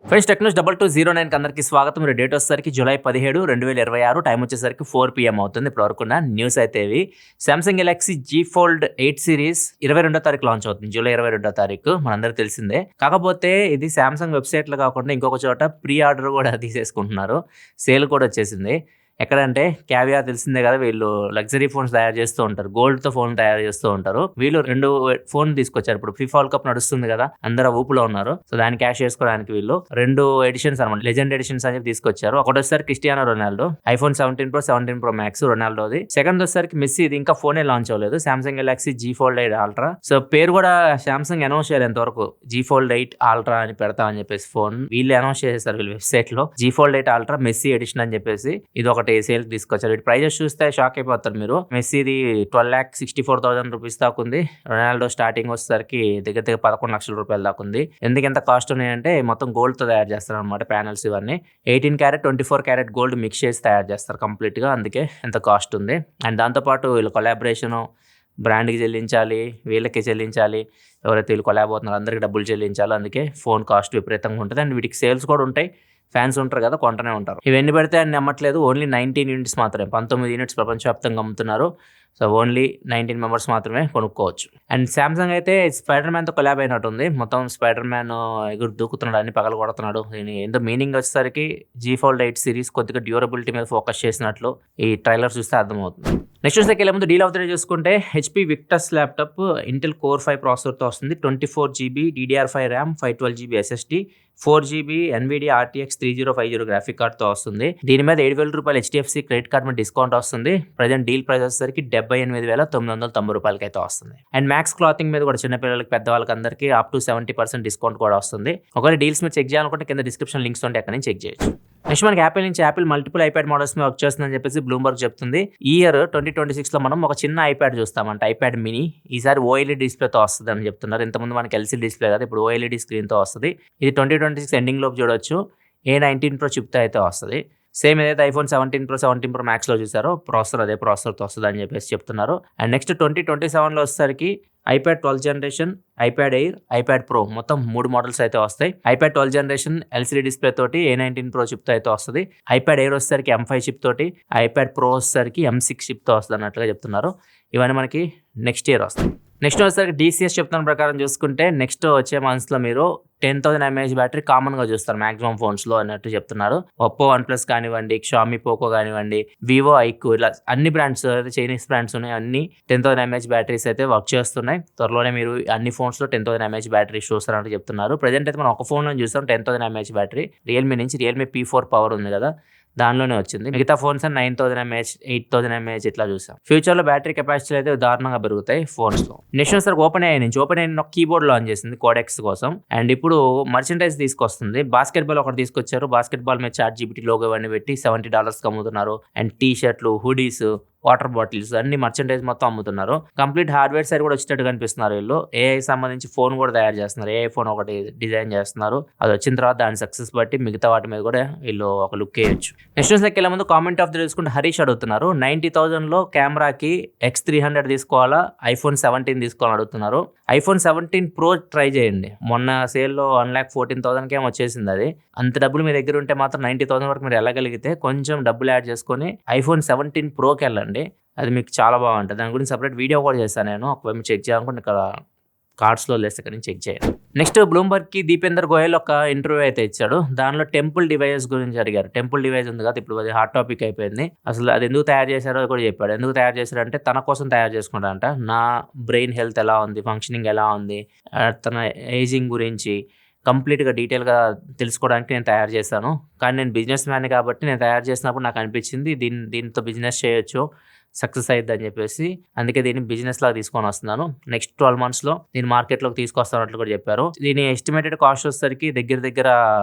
Friends Technos 2209 అందరికి స్వాగతం. మీరు డేట్ వచ్చేసరికి జూలై 17, 2026. టైం వచ్చేసరికి 4 PM అవుతుంది. ఇప్పుడు వరకు న్యూస్ అయితే ఇవి. Samsung Galaxy Z fold 8 series 22వ తారీఖు లాంచ్ అవుతుంది. జూలై 22వ తారీఖు మనందరికీ తెలిసిందే. కాకపోతే ఇది సామ్సంగ్ వెబ్సైట్లో కాకుండా ఇంకొక చోట ప్రీ ఆర్డర్ కూడా తీసేసుకుంటున్నారు. సేల్ కూడా వచ్చేసింది. ఎక్కడంటే క్యావియా తెలిసిందే కదా, వీళ్ళు లగ్జరీ ఫోన్స్ తయారు చేస్తూ ఉంటారు, గోల్డ్తో ఫోన్ తయారు చేస్తూ ఉంటారు. వీళ్ళు 2 ఫోన్ తీసుకొచ్చారు. ఇప్పుడు ఫిఫా వరల్డ్ కప్ నడుస్తుంది కదా, అందరూ ఊపులో ఉన్నారు. సో దాన్ని క్యాష్ చేసుకోవడానికి వీళ్ళు 2 ఎడిషన్స్ అనమాట, లెజెండ్ ఎడిషన్స్ అని తీసుకొచ్చారు. ఒకటి వచ్చేసరికి Cristiano Ronaldo iPhone 17 Pro 17 Pro Max రొనాల్డోది. సెకండ్ వచ్చేసరికి మెస్సీ. ఇది ఇంకా ఫోనే లాంచ్ అవ్వలేదు, Samsung Galaxy Z fold 8 ultra. So పేరు కూడా సామ్సంగ్ అనౌన్స్ చేయాలి ఎంతవరకు, జీ ఫోల్డ్ 8 అల్ట్రా అని పెడతామని చెప్పేసి ఫోన్ వీళ్ళు అనౌన్స్ చేసేసారు వీళ్ళ వెబ్సైట్ లో. Z fold 8 ultra Messi edition అని చెప్పేసి ఇది ఒకటి సేల్ తీసుకొచ్చారు. వీటి ప్రైజెస్ చూస్తే షాక్ అయిపోతారు మీరు. మెస్సీది 12,64,000 రూపీస్ దాకా ఉంది. రొనాల్డో స్టార్టింగ్ వచ్చేసరికి దగ్గర 11 లక్షల రూపాయలు దాకా ఉంది. ఎందుకు ఎంత కాస్ట్ ఉన్నాయంటే మొత్తం గోల్డ్ తో తయారు చేస్తారు అనమాట ప్యానల్స్ ఇవన్నీ. 18 క్యారెట్ 24 క్యారెట్ గోల్డ్ మిక్స్ చేసి తయారు చేస్తారు కంప్లీట్ గా, అందుకే ఎంత కాస్ట్ ఉంది. అండ్ దాంతోపాటు వీళ్ళు కొలాబరేషన్, బ్రాండ్కి చెల్లించాలి, వీళ్ళకి చెల్లించాలి, ఎవరైతే వీళ్ళు కొలాబ్ అవుతున్నారో అందరికి డబ్బులు చెల్లించాలి. అందుకే ఫోన్ కాస్ట్ విపరీతంగా ఉంటుంది. అండ్ వీటికి సేల్స్ కూడా ఉంటాయి. ఫ్యాన్స్ ఉంటారు కదా, కొంటనే ఉంటారు. ఇవన్నీ పెడితే అని నమ్మట్లేదు, ఓన్లీ 19 యూనిట్స్ మాత్రమే, 19 యూనిట్స్ ప్రపంచవ్యాప్తంగా అమ్ముతున్నారు. సో ఓన్లీ 19 మెంబర్స్ మాత్రమే కొనుక్కోవచ్చు. అండ్ సామ్సంగ్ అయితే స్పైడర్ మ్యాన్తో కొలాబ్ అయినట్టుంది. మొత్తం స్పైడర్ మ్యాన్ ఎగురు దూకుతున్నాడు, అన్ని పగలు కొడుతున్నాడు. దీని ఎంతో మీనింగ్ వచ్చేసరికి జీ ఫోల్డ్ 8 సిరీస్ కొద్దిగా డ్యూరబిలిటీ మీద ఫోకస్ చేసినట్లు ఈ ట్రైలర్ చూస్తే అర్థమవుతుంది. నెక్స్ట్ వచ్చేకి వెళ్ళే ముందు డీల్ అవుతుంటే చూసుకుంటే HP Victus laptop Intel Core 5 ప్రాసెసర్తో వస్తుంది. 24GB DDR5 RAM, 512GB SSD, 4GB NVIDIA RTX 3050 graphic కార్డ్తో వస్తుంది. దీని మీద 7,000 రూపాయలు HDFC క్రెడిట్ కార్డ్ మీద డిస్కౌంట్ వస్తుంది. ప్రజెంట్ డీల్ ప్రైస్ వచ్చేసరికి 78,990 రూపాయలకి అయితే వస్తుంది. అండ్ మ్యాక్స్ క్లాతింగ్ మీద కూడా చిన్నపిల్లలకి పెద్దవాళ్ళకి అందరికీ అప్ టు 70% డిస్కౌంట్ కూడా వస్తుంది. ఒకవేళ డీల్స్ మీద చెక్ చేయాలనుకుంటే కింద డిస్క్రిప్షన్ లింక్స్ ఉంటే అక్కడ నుంచి చెక్ చేయొచ్చు. నెక్స్ట్ మనకి యాపిల్ నుంచి యాపిల్ మల్టిపుల్ ఐప్యాడ్ మోడల్స్ మీద వర్క్ చేస్తుందని చెప్పేసి బ్లూంబర్గ్ చెప్తుంది. ఈ ఇయర్ 2026లో మనం ఒక చిన్న ఐప్యాడ్ చూస్తామంట, ఐప్యాడ్ మినీ. ఈసారి OLED డిస్ప్లేతో వస్తుంది అని చెప్తున్నారు. ఇంతకుముందు మనకి LCD డిస్ప్లే కదా, ఇప్పుడు OLED స్క్రీన్తో వస్తుంది. ఇది 2026 ఎండింగ్ లోపు చూడొచ్చు. A19 Pro చిప్తో అయితే వస్తుంది. సేమ్ ఏదైతే ఐఫోన్ 17 Pro 17 Pro Maxలో చూసారో ప్రాసెసర్ అదే ప్రాసెసర్తో వస్తుంది అని చెప్పేసి చెప్తున్నారు. అండ్ నెక్స్ట్ 2027లో వచ్చేసరికి iPad 12th generation, iPad Air, iPad Pro మొత్తం 3 మోడల్స్ అయితే వస్తాయి. iPad 12th generation LCD display తోటి A19 Pro చిప్తో అయితే వస్తుంది. iPad Air వచ్చేసరికి M5 చిప్ తోటి, iPad Pro వచ్చేసరికి M6 చిప్తో వస్తుంది అన్నట్లుగా చెప్తున్నారు. ఇవన్నీ మనకి నెక్స్ట్ ఇయర్ వస్తాయి. నెక్స్ట్ వచ్చేసరికి DCS చెప్తున్న ప్రకారం చూసుకుంటే నెక్స్ట్ వచ్చే మంత్స్లో మీరు 10,000 mAh బ్యాటరీ కామన్గా చూస్తారు మ్యాక్సిమం ఫోన్స్లో అన్నట్టు చెప్తున్నారు. ఒప్పో, OnePlus కానివ్వండి, Xiaomi Poco కానివ్వండి, Vivo, iQOO, ఇలా అన్ని బ్రాండ్స్ అయితే చైనీస్ బ్రాండ్స్ ఉన్నాయి, అన్ని 10,000 mAh బ్యాటరీస్ అయితే వర్క్ చేస్తున్నాయి. త్వరలోనే మీరు అన్ని ఫోన్స్లో 10,000 mAh బ్యాటరీ చూస్తారంటూ చెప్తున్నారు. ప్రజెంట్ అయితే మనం ఒక ఫోన్లో చూస్తాం 10,000 mAh బ్యాటరీ. రియల్మీ నుంచి రియల్మీ P4 పవర్ ఉంది కదా, దానిలోనే వచ్చింది. మిగతా ఫోన్స్ 9,000 mAh, 8,000 mAh ఇట్లా చూసాం. ఫ్యూచర్లో బ్యాటరీ కెపాసిటీ అయితే దారుణంగా పెరుగుతాయి ఫోన్స్లో. నెక్స్ట్ సార్ ఓపెన్ఏఐ నుంచి ఒక కీబోర్డ్ లాంచ్ చేసింది కోడెక్స్ కోసం. అండ్ ఇప్పుడు మర్చెండైజ్ తీసుకొస్తుంది. బాస్కెట్బాల్ ఒకటి తీసుకొచ్చారు. బాస్కెట్బాల్ మీద ChatGPT లోగో ఇవన్నీ పెట్టి $70 అమ్ముతున్నారు. అండ్ టీ షర్ట్లు, హుడీస్, వాటర్ బాటిల్స్ అన్ని మర్చెండైజ్ మొత్తం అమ్ముతున్నారు. కంప్లీట్ హార్డ్వేర్ సైడ్ కూడా వచ్చేటట్టు కనిపిస్తున్నారు వీళ్ళు. AI సంబంధించి ఫోన్ కూడా తయారు చేస్తున్నారు. AI ఫోన్ ఒకటి డిజైన్ చేస్తున్నారు. అది వచ్చిన తర్వాత దాని సక్సెస్ బట్టి మిగతా వాటి మీద కూడా వీళ్ళు ఒక లుక్ వేయచ్చు. నెక్స్ట్ న్యూస్లోకి వెళ్ళే ముందు కామెంట్ ఆఫ్ ది చూసుకుంటే హరీష్ అడుగుతున్నారు, 90,000లో కెమెరాకి X300 తీసుకోవాలా, iPhone 17 తీసుకోవాలని అడుగుతున్నారు. iPhone 17 Pro ట్రై చేయండి. మొన్న సేల్లో 1,14,000 ఏమో వచ్చేసింది. అది అంత డబ్బులు మీ దగ్గర ఉంటే మాత్రం 90,000 వరకు మీరు వెళ్ళగలిగితే కొంచెం డబ్బులు యాడ్ చేసుకొని iPhone 17 Proకి వెళ్ళండి. అది మీకు చాలా బాగుంటుంది. దాని గురించి సపరేట్ వీడియో కూడా చేస్తాను నేను. ఒకవేళ మీరు చెక్ చేయాలనుకుంటే ఇక్కడ కార్డ్స్లో లేస్తే ఇక్కడ నుంచి చెక్ చేయండి. నెక్స్ట్ బ్లూంబర్గ్కి దీపేందర్ గోయల్ ఒక ఇంటర్వ్యూ అయితే ఇచ్చాడు. దానిలో టెంపుల్ డివైస్ గురించి అడిగారు. టెంపుల్ డివైస్ ఉంది కదా, ఇప్పుడు అది హాట్ టాపిక్ అయిపోయింది. అసలు అది ఎందుకు తయారు చేశారో కూడా చెప్పాడు. ఎందుకు తయారు చేశారంటే తన కోసం తయారు చేసుకుంటారంట. నా బ్రెయిన్ హెల్త్ ఎలా ఉంది, ఫంక్షనింగ్ ఎలా ఉంది, తన ఏజింగ్ గురించి కంప్లీట్గా డీటెయిల్గా తెలుసుకోవడానికి నేను తయారు చేశాను. కానీ నేను బిజినెస్ మ్యాన్ కాబట్టి నేను తయారు చేసినప్పుడు నాకు అనిపించింది దీంతో బిజినెస్ చేయొచ్చు, సక్సెస్ అయ్యిద్ది అని చెప్పేసి అందుకే దీన్ని బిజినెస్ లాగా తీసుకొని వస్తున్నాను. నెక్స్ట్ 12 monthsలో దీన్ని మార్కెట్లోకి తీసుకొస్తానట్లు కూడా చెప్పారు. దీని ఎస్టిమేటెడ్ కాస్ట్ వచ్చేసరికి దగ్గర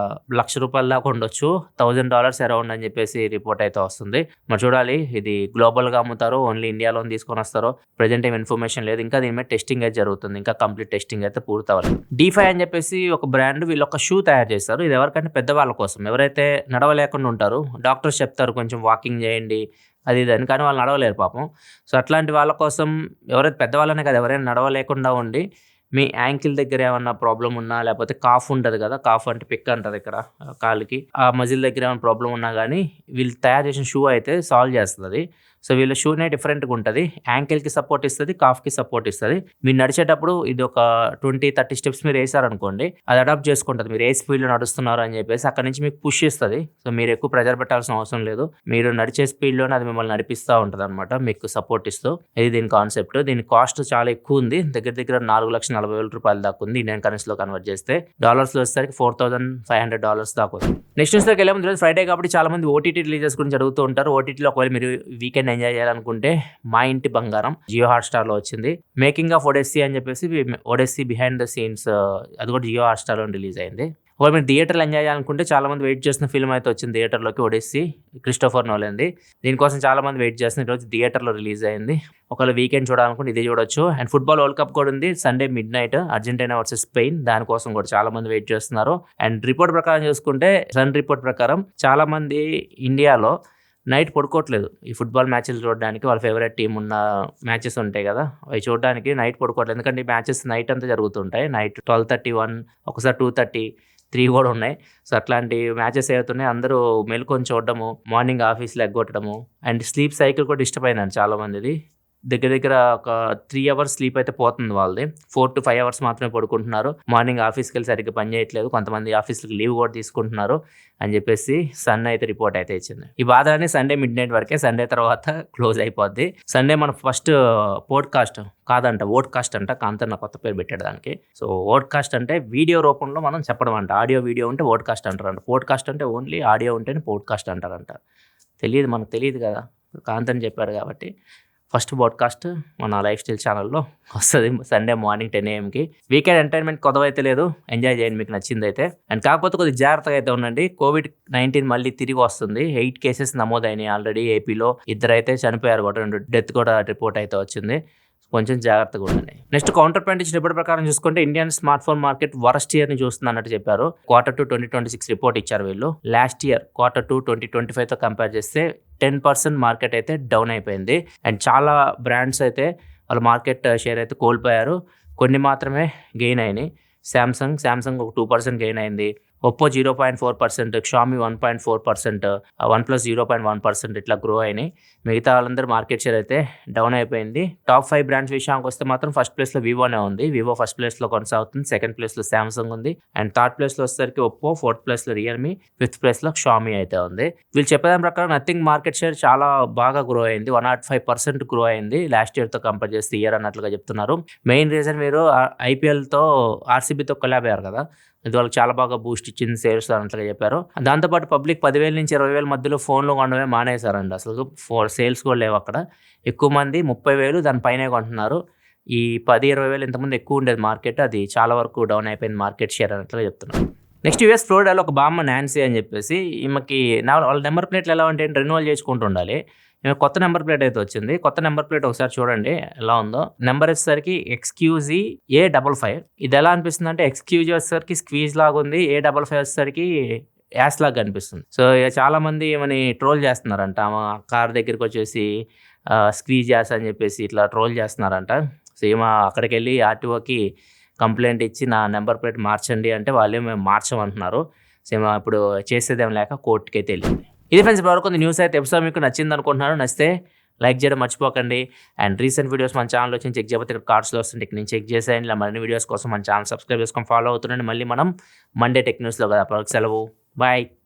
$1,00,000 దాకా ఉండొచ్చు, $1,000 అరౌండ్ అని చెప్పేసి రిపోర్ట్ అయితే వస్తుంది. మరి చూడాలి ఇది గ్లోబల్గా అమ్ముతారో ఓన్లీ ఇండియాలో తీసుకొని వస్తారో ప్రజెంట్ ఏం ఇన్ఫర్మేషన్ లేదు. ఇంకా దీని మీద టెస్టింగ్ అయితే జరుగుతుంది, ఇంకా కంప్లీట్ టెస్టింగ్ అయితే పూర్తవ్వాలి. D5 అని చెప్పేసి ఒక బ్రాండ్ వీళ్ళు ఒక షూ తయారు చేస్తారు. ఇది ఎవరికంటే పెద్దవాళ్ళ కోసం, ఎవరైతే నడవలేకుండా ఉంటారో డాక్టర్స్ చెప్తారు కొంచెం వాకింగ్ చేయండి అది అని, కానీ వాళ్ళు నడవలేరు పాపం. సో అట్లాంటి వాళ్ళ కోసం ఎవరైతే పెద్దవాళ్ళనే కదా, ఎవరైనా నడవలేకుండా ఉండి మీ యాంకిల్ దగ్గర ఏమన్నా ప్రాబ్లం ఉన్నా, లేకపోతే కాఫ్ ఉంటుంది కదా, కాఫ్ అంటే పిక్ అంటారు ఇక్కడ కాలుకి, ఆ మజిల్ దగ్గర ఏమైనా ప్రాబ్లం ఉన్నా కానీ వీళ్ళు తయారు చేసిన షూ అయితే సాల్వ్ చేస్తుంది. సో వీళ్ళ షూనే డిఫరెంట్గా ఉంటుంది. యాంకిల్కి సపోర్ట్ ఇస్తుంది, కాఫ్కి సపోర్ట్ ఇస్తుంది. మీరు నడిచేటప్పుడు ఇది ఒక 20-30 స్టెప్స్ మీరు వేసారనుకోండి, అది అడాప్ట్ చేసుకుంటుంది. మీరు ఏ స్పీడ్లో నడుస్తున్నారు అని చెప్పేసి అక్కడ నుంచి మీకు పుష్ ఇస్తుంది. సో మీరు ఎక్కువ ప్రెజర్ పెట్టాల్సిన అవసరం లేదు. మీరు నడిచే స్పీడ్లోనే అది మిమ్మల్ని నడిపిస్తూ ఉంటుంది అనమాట, మీకు సపోర్ట్ ఇస్తూ. ఇది దీని కాన్సెప్ట్. దీని కాస్ట్ చాలా ఎక్కువ ఉంది, దగ్గర 4,40,000 రూపాయలు దాకా ఉంది. ఇండియన్ కరెన్సీలో కన్వర్ట్ చేస్తే డాలర్స్లో వచ్చేసరికి $4,500 దాకా ఉంది. నెక్స్ట్ న్యూస్లోకి వెళ్ళే ముందు, ఫ్రైడే కాబట్టి చాలా మంది ఓటీటీ రిలీజెస్ గురించి అడుగుతూ ఉంటారు. ఓటీటీలో ఒకవేళ మీరు వీకెండ్ ఎంజాయ్ చేయాలనుకుంటే మా ఇంటి బంగారం జియో హాట్స్టార్లో వచ్చింది. మేకింగ్ ఆఫ్ ఒడెస్సీ అని చెప్పేసి, ఒడెస్సీ బిహైండ్ ద సీన్స్, అది కూడా జియో హాట్స్టార్లో రిలీజ్ అయింది. ఒకవేళ మీరు థియేటర్లో ఎంజాయ్ చేయాలనుకుంటే చాలా మంది వెయిట్ చేసిన ఫిల్మ్ అయితే వచ్చింది థియేటర్లోకి, ఒడెస్సీ, క్రిస్టోఫర్ నోలన్ది. దీనికోసం చాలా మంది వెయిట్ చేస్తున్నారు. ఈరోజు థియేటర్లో రిలీజ్ అయింది. ఒకవేళ వీకెండ్ చూడాలనుకుంటే ఇది చూడొచ్చు. అండ్ ఫుట్బాల్ వరల్డ్ కప్ కూడా ఉంది Sunday midnight, Argentina versus Spain. దానికోసం కూడా చాలా మంది వెయిట్ చేస్తున్నారు. అండ్ రిపోర్ట్ ప్రకారం చూసుకుంటే, సన్ రిపోర్ట్ ప్రకారం చాలా మంది ఇండియాలో నైట్ పడుకోవట్లేదు. ఈ ఫుట్బాల్ మ్యాచెస్ చూడడానికి, వాళ్ళ ఫేవరెట్ టీం ఉన్న మ్యాచెస్ ఉంటాయి కదా, అవి చూడడానికి నైట్ పడుకోవట్లేదు. ఎందుకంటే ఈ మ్యాచెస్ నైట్ అంతా జరుగుతుంటాయి. నైట్ 12:30, 1, ఒకసారి 2:30, 3 కూడా ఉన్నాయి. సో అట్లాంటి మ్యాచెస్ ఏవైతున్నాయి అందరూ మెలుకొని చూడడము, మార్నింగ్ ఆఫీస్లో ఎగ్గొట్టడము, అండ్ స్లీప్ సైకిల్ కూడా డిస్టర్బ్ అయిందండి చాలా మందిది. దగ్గర ఒక 3 అవర్స్ స్లీప్ అయితే పోతుంది వాళ్ళది. 4 to 5 అవర్స్ మాత్రమే పడుకుంటున్నారు. మార్నింగ్ ఆఫీస్కి వెళ్ళి సరిగ్గా పని చేయట్లేదు, కొంతమంది ఆఫీస్కి లీవ్ కూడా తీసుకుంటున్నారు అని చెప్పేసి సన్ అయితే రిపోర్ట్ అయితే ఇచ్చింది. ఈ బాధని సండే మిడ్-నైట్ వరకే, సండే తర్వాత క్లోజ్ అయిపోద్ది. సండే మన ఫస్ట్ పోడ్కాస్ట్ కాదంట, ఓడ్కాస్ట్ అంట. కాంతర్ నా కొత్త పేరు పెట్టాడు దానికి. సో ఓడ్కాస్ట్ అంటే వీడియో రూపంలో మనం చెప్పడం అంట. ఆడియో వీడియో ఉంటే ఓడ్కాస్ట్ అంటారంట. పోడ్కాస్ట్ అంటే ఓన్లీ ఆడియో ఉంటేనే పోడ్కాస్ట్ అంటారంట. మనకు తెలియదు కదా, కాంతని చెప్పాడు కాబట్టి. ఫస్ట్ పాడ్కాస్ట్ మన లైఫ్ స్టైల్ ఛానల్లో వస్తుంది Sunday morning 10 AM. Weekend entertainment కొత్తవైతే లేదు, ఎంజాయ్ చేయండి మీకు నచ్చింది అయితే. అండ్ కాకపోతే కొద్దిగా జాగ్రత్తగా అయితే ఉండండి. COVID-19 మళ్ళీ తిరిగి వస్తుంది. 8 కేసెస్ నమోదైనాయి ఆల్రెడీ ఏపీలో. 2 అయితే చనిపోయారు కూడా, 2 డెత్ కూడా రిపోర్ట్ అయితే వచ్చింది. కొంచెం జాగ్రత్తగా ఉండండి. నెక్స్ట్ కౌంటర్ పాయింట్ ఇచ్చిన రిపోర్ట్ ప్రకారం చూసుకుంటే, Indian smart phone market worst year ని చూస్తుంది అన్నట్టు చెప్పారు. Q2 2026 రిపోర్ట్ ఇచ్చారు వీళ్ళు. లాస్ట్ ఇయర్ Q2 2025 తో కంపేర్ చేస్తే 10% మార్కెట్ అయితే డౌన్ అయిపోయింది. అండ్ చాలా బ్రాండ్స్ అయితే వాళ్ళ మార్కెట్ షేర్ అయితే కోల్పోయారు, కొన్ని మాత్రమే గెయిన్ అయినాయి. శాంసంగ్ ఒక 2% గెయిన్ అయింది, ఒప్పో 0.4%, షామీ 1.4%, OnePlus 0.1% ఇట్లా గ్రో అయినాయి. మిగతా వాళ్ళందరూ మార్కెట్ షేర్ అయితే డౌన్ అయిపోయింది. టాప్ 5 బ్రాండ్స్ విషయానికి వస్తే మాత్రం ఫస్ట్ ప్లేస్లో వివోనే ఉంది. వివో ఫస్ట్ ప్లేస్లో కొనసాగుతుంది. సెకండ్ ప్లేస్లో శాంసంగ్ ఉంది. అండ్ థర్డ్ ప్లేస్లో వచ్చేసరికి ఒప్పో, ఫోర్త్ ప్లేస్లో రియల్మీ, ఫిఫ్త్ ప్లేస్లో షామీ అయితే ఉంది. వీళ్ళు చెప్పేదాని ప్రకారం నథింగ్ మార్కెట్ షేర్ చాలా బాగా గ్రో అయింది, 105% గ్రో అయింది లాస్ట్ ఇయర్తో కంపేర్ చేస్తే ఇయర్ అన్నట్లుగా చెప్తున్నారు. మెయిన్ రీజన్ మీరు ఐపీఎల్తో ఆర్సీబీతో కొలాబ్ అయ్యారు కదా, ఇది వాళ్ళకి చాలా బాగా బూస్ట్ ఇచ్చింది సేల్స్ అన్నట్లుగా చెప్పారు. దాంతోపాటు పబ్లిక్ 10,000 నుంచి 20,000 మధ్యలో ఫోన్లు కొనడమే మానేశారండి. అసలు సేల్స్ కూడా లేవు అక్కడ. ఎక్కువ మంది 30,000 దానిపైనే కొంటున్నారు. ఈ 10,000-20,000 ఇంతకుముందు ఎక్కువ ఉండేది మార్కెట్, అది చాలా వరకు డౌన్ అయిపోయింది మార్కెట్ షేర్ అన్నట్లుగా చెప్తున్నారు. నెక్స్ట్ యూఎస్ ఫ్లోరిడాలో ఒక బామ్మ నాన్సీ అని చెప్పేసి, ఈమెకి వాళ్ళ నెంబర్ ప్లేట్లు ఎలా ఉంటాయి, రెన్యువల్ చేసుకుంటూ ఉండాలి. కొత్త నెంబర్ ప్లేట్ అయితే వచ్చింది. కొత్త నెంబర్ ప్లేట్ ఒకసారి చూడండి ఎలా ఉందో. నెంబర్ వచ్చేసరికి XQZ A55. ఇది ఎలా అనిపిస్తుంది అంటే, XQZ వచ్చేసరికి స్క్వీజ్ లాగా ఉంది, A55 వచ్చేసరికి యాస్ లాగా అనిపిస్తుంది. సో చాలా మంది ఏమని ట్రోల్ చేస్తున్నారంట. ఆమె కార్ దగ్గరికి వచ్చేసి స్క్వీజ్ యాస్ అని చెప్పేసి ఇట్లా ట్రోల్ చేస్తున్నారంట. సో ఏమో అక్కడికి వెళ్ళి ఆర్టీఓకి కంప్లైంట్ ఇచ్చి నా నెంబర్ ప్లేట్ మార్చండి అంటే వాళ్ళు మేము మార్చమంటున్నారు. సో ఏమో ఇప్పుడు చేసేదేం లేక కోర్టుకి అయితే వెళ్ళింది. ఇది ఫ్రెండ్స్ ఇప్పటివరకు న్యూస్ అయితే. ఎపిసోడ్ మీకు నచ్చింది అనుకుంటున్నాను. నచ్చితే లైక్ చేయడం మర్చిపోకండి. అండ్ రీసెంట్ వీడియోస్ మన ఛానల్ వచ్చి చెక్ చేయకపోతే ఇక్కడ కార్డ్స్లో వస్తుంది, ఇక్కడ నేను చెక్ చేసేయండి. ఇలా మరిన్ని వీడియోస్ కోసం మన ఛానల్ సబ్స్క్రైబ్ చేసుకొని ఫాలో అవుతుండండి. మళ్ళీ మనం మండే టెక్ న్యూస్లో కదా, సెలవు, బాయ్.